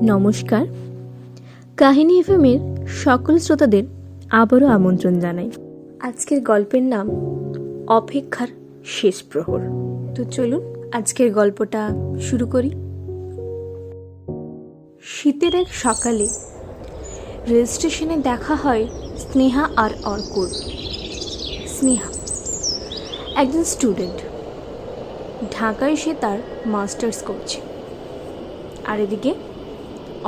নমস্কার। কাহিনী এফএমের সকল শ্রোতাদের আবারও আমন্ত্রণ জানাই। আজকের গল্পের নাম অপেক্ষার শেষ প্রহর। তো চলুন আজকের গল্পটা শুরু করি। শীতের এক সকালে রেল স্টেশনে দেখা হয় স্নেহা আর অর্কর। স্নেহা একজন স্টুডেন্ট, ঢাকায় সে তার মাস্টার্স করছে। আর এদিকে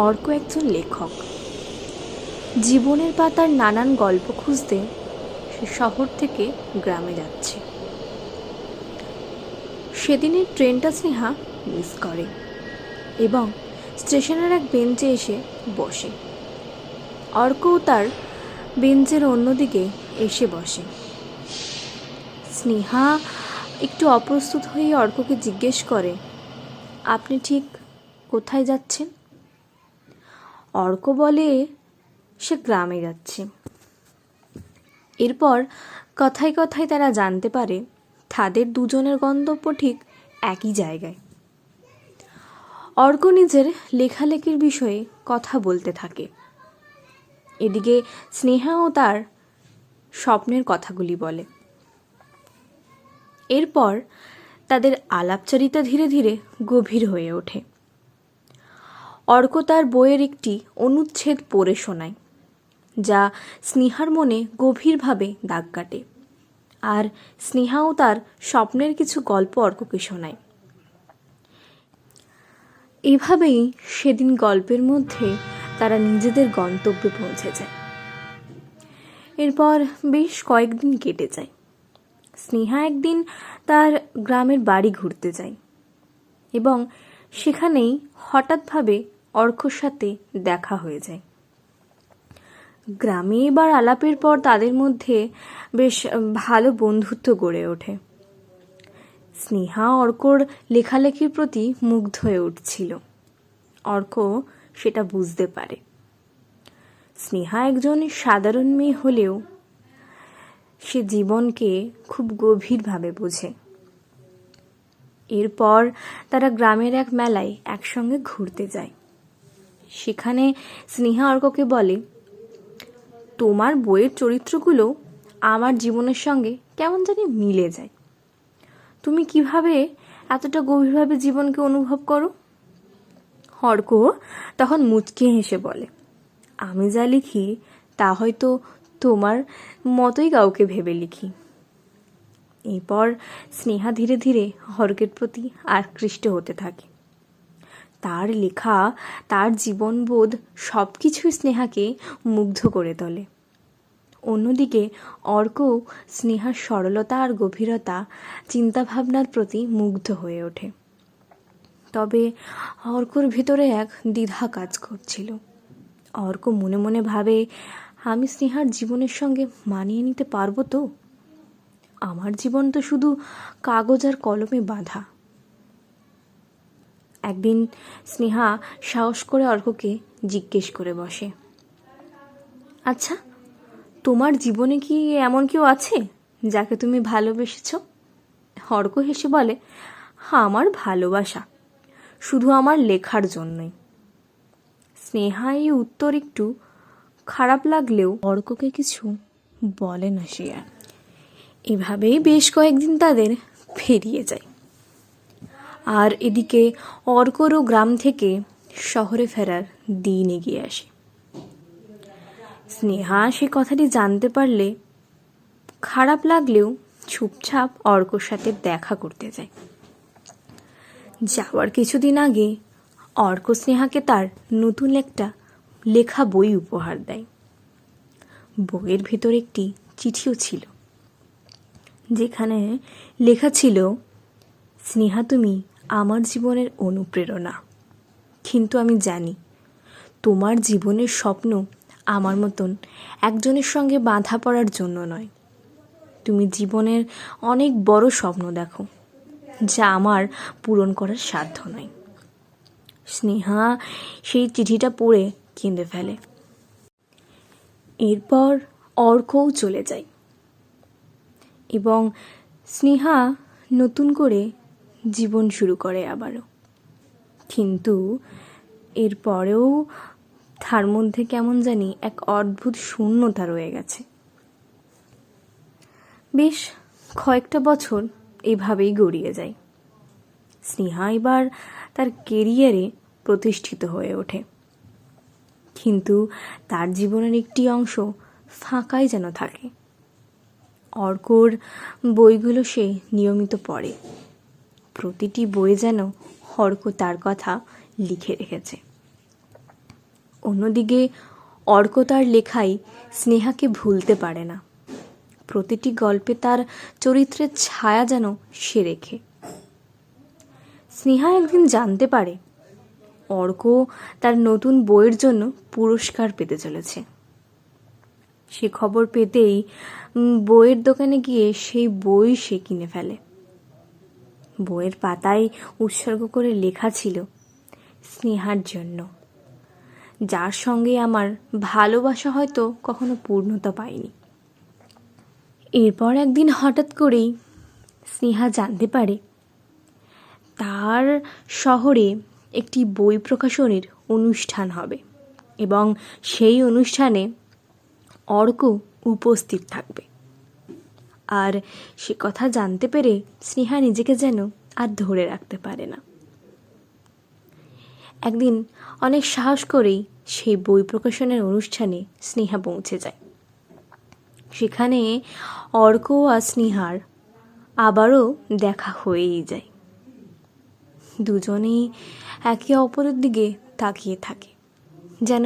অর্ক একজন লেখক, জীবনের পাতার নানান গল্প খুঁজতে সে শহর থেকে গ্রামে যাচ্ছে। সেদিনের ট্রেনটা স্নেহা মিস করে এবং স্টেশনের এক বেঞ্চে এসে বসে। অর্কও তার বেঞ্চের অন্যদিকে এসে বসে। স্নেহা একটু অপ্রস্তুত হয়ে অর্ককে জিজ্ঞেস করে, আপনি ঠিক কোথায় যাচ্ছেন? অর্ক বলে সে গ্রামে যাচ্ছে। এরপর কথায় কথায় তারা জানতে পারে তাদের দুজনের গন্তব্য ঠিক একই জায়গায়। অর্ক নিজের লেখালেখির বিষয়ে কথা বলতে থাকে, এদিকে স্নেহাও তার স্বপ্নের কথাগুলি বলে। এরপর তাদের আলাপচারিতা ধীরে ধীরে গভীর হয়ে ওঠে। অর্ক তার বইয়ের একটি অনুচ্ছেদ পড়ে শোনায়, যা স্নেহার মনে গভীরভাবে দাগ কাটে। আর স্নেহাও তার স্বপ্নের কিছু গল্প অর্ককে শোনায়। এভাবেই সেদিন গল্পের মধ্যে তারা নিজেদের গন্তব্যে পৌঁছে যায়। এরপর বেশ কয়েকদিন কেটে যায়। স্নেহা একদিন তার গ্রামের বাড়ি ঘুরতে যায় এবং সেখানেই হঠাৎভাবে অর্কর সাথে দেখা হয়ে যায়। গ্রামে এবার আলাপের পর তাদের মধ্যে বেশ ভালো বন্ধুত্ব গড়ে ওঠে। স্নেহা অর্কর লেখালেখির প্রতি মুগ্ধ হয়ে উঠছিল। অর্ক সেটা বুঝতে পারে। স্নেহা একজন সাধারণ মেয়ে হলেও সে জীবনকে খুব গভীরভাবে বোঝে। এরপর তারা গ্রামের এক মেলায় একসঙ্গে ঘুরতে যায়। সেখানে স্নেহা অর্ককে বলে, তোমার বইয়ের চরিত্রগুলো আমার জীবনের সঙ্গে কেমন জানি মিলে যায়। তুমি কিভাবে এতটা গভীরভাবে জীবনকে অনুভব করো? অর্ক তখন মুচকি হেসে বলে, আমি যা লিখি তা হয়তো তোমার মতোই কাউকে ভেবে লিখি। এরপর স্নেহা ধীরে ধীরে অর্কের প্রতি আকৃষ্ট হতে থাকে। তার লেখা, তার জীবনবোধ সব কিছুই স্নেহাকে মুগ্ধ করে তোলে। অন্যদিকে অর্কও স্নেহার সরলতা আর গভীরতা, চিন্তাভাবনার প্রতি মুগ্ধ হয়ে ওঠে। তবে অর্কর ভিতরে এক দ্বিধা কাজ করছিল। অর্ক মনে মনে ভাবে, আমি স্নেহার জীবনের সঙ্গে মানিয়ে নিতে পারবো তো? আমার জীবন তো শুধু কাগজ আর কলমে বাঁধা। একদিন স্নেহা সাহস করে অর্ককে জিজ্ঞেস করে বসে, আচ্ছা, তোমার জীবনে কি এমন কেউ আছে যাকে তুমি ভালোবেসেছ? অর্ক হেসে বলে, আমার ভালোবাসা শুধু আমার লেখার জন্যই। স্নেহা এই উত্তর একটু খারাপ লাগলেও অর্ককে কিছু বলে না সে আর। এভাবেই বেশ কয়েকদিন তাদের পেরিয়ে যায়। আর এদিকে অর্করও গ্রাম থেকে শহরে ফেরার দিন এগিয়ে আসে। স্নেহা সে কথাটি জানতে পারলে খারাপ লাগলেও চুপচাপ অর্কর সাথে দেখা করতে যায়। যাওয়ার কিছুদিন আগে অর্ক স্নেহাকে তার নতুন একটা লেখা বই উপহার দেয়। বইয়ের ভেতর একটি চিঠিও ছিল, যেখানে লেখা ছিল, স্নেহা তুমি আমার জীবনের অনুপ্রেরণা, কিন্তু আমি জানি তোমার জীবনের স্বপ্ন আমার মতন একজনের সঙ্গে বাঁধা পড়ার জন্য নয়। তুমি জীবনের অনেক বড় স্বপ্ন দেখো, যা আমার পূরণ করার সাধ্য নয়। স্নেহা সেই চিঠিটা পড়ে কেঁদে ফেলে। এরপর অর্কও চলে যায় এবং স্নেহা নতুন করে জীবন শুরু করে আবারও। কিন্তু এরপরেও তার মধ্যে কেমন জানি এক অদ্ভুত শূন্যতা রয়ে গেছে। বেশ কয়েকটা বছর এভাবেই গড়িয়ে যায়। স্নেহা এবার তার কেরিয়ারে প্রতিষ্ঠিত হয়ে ওঠে, কিন্তু তার জীবনের একটি অংশ ফাঁকাই যেন থাকে। অর্কর বইগুলো সে নিয়মিত পড়ে। প্রতিটি বইয়ে যেন অর্ক তার কথা লিখে রেখেছে। অন্যদিকে অর্ক তার লেখায় স্নেহাকে ভুলতে পারে না। প্রতিটি গল্পে তার চরিত্রের ছায়া যেন সে রেখে। স্নেহা একদিন জানতে পারে অর্ক তার নতুন বইয়ের জন্য পুরস্কার পেতে চলেছে। সে খবর পেতেই বইয়ের দোকানে গিয়ে সেই বই সে কিনে ফেলে। বইয়ের পাতায় উৎসর্গ করে লেখা ছিল, স্নেহার জন্য, যার সঙ্গে আমার ভালোবাসা হয়তো কখনো পূর্ণতা পায়নি। এরপর একদিন হঠাৎ করেই স্নেহা জানতে পারে তার শহরে একটি বই প্রকাশনের অনুষ্ঠান হবে এবং সেই অনুষ্ঠানে অর্ক উপস্থিত থাকবে। আর সে কথা জানতে পেরে স্নেহা নিজেকে যেন আর ধরে রাখতে পারে না। একদিন অনেক সাহস করেই সেই বই প্রকাশনের অনুষ্ঠানে স্নেহা পৌঁছে যায়। সেখানে অর্ক আর স্নেহার আবারও দেখা হয়েই যায়। দুজনেই একে অপরের দিকে তাকিয়ে থাকে, যেন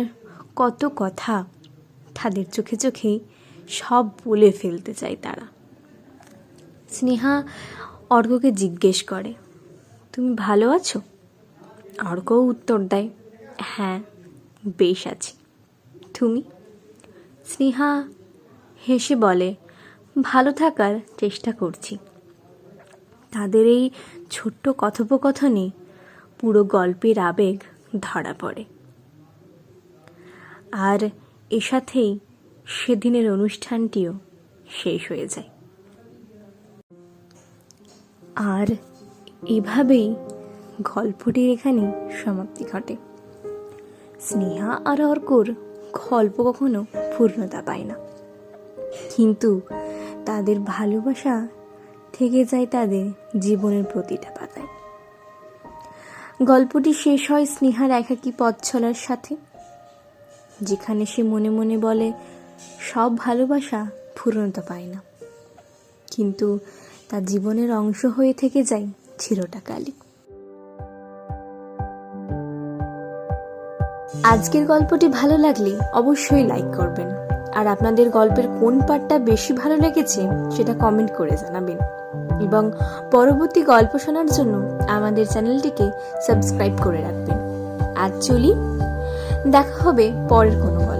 কত কথা তাদের চোখে চোখেই সব বলে ফেলতে চায় তারা। স্নেহা অর্ককে জিজ্ঞেস করে, তুমি ভালো আছো? অর্কও উত্তর দেয়, হ্যাঁ, বেশ আছি। তুমি? স্নেহা হেসে বলে, ভালো থাকার চেষ্টা করছি। তাদের এই ছোট্ট কথোপকথনে পুরো গল্পের আবেগ ধরা পড়ে। আর এর সাথেই সেদিনের অনুষ্ঠানটিও শেষ হয়ে যায়। আর এভাবেই গল্পটির এখানে সমাপ্তি ঘটে। স্নেহা আর অর্কর গল্প কখনো পূর্ণতা পায় না, কিন্তু তাদের ভালোবাসা থেকে যায় তাদের জীবনের প্রতিটা পাতায়। গল্পটি শেষ হয় স্নেহার একাকী পথ চলার সাথে, যেখানে সে মনে মনে বলে সব ভালোবাসা পূর্ণতা পায় না, কিন্তু তার জীবনের অংশ হয়ে থেকে যায় চিরটাকালই। আজকের গল্পটি ভালো লাগলে অবশ্যই লাইক করবেন, আর আপনাদের গল্পের কোন পার্টটা বেশি ভালো লেগেছে সেটা কমেন্ট করে জানাবেন, এবং পরবর্তী গল্প শোনার জন্য আমাদের চ্যানেলটিকে সাবস্ক্রাইব করে রাখবেন। আজ চলি, দেখা হবে পরের কোনো গল্প।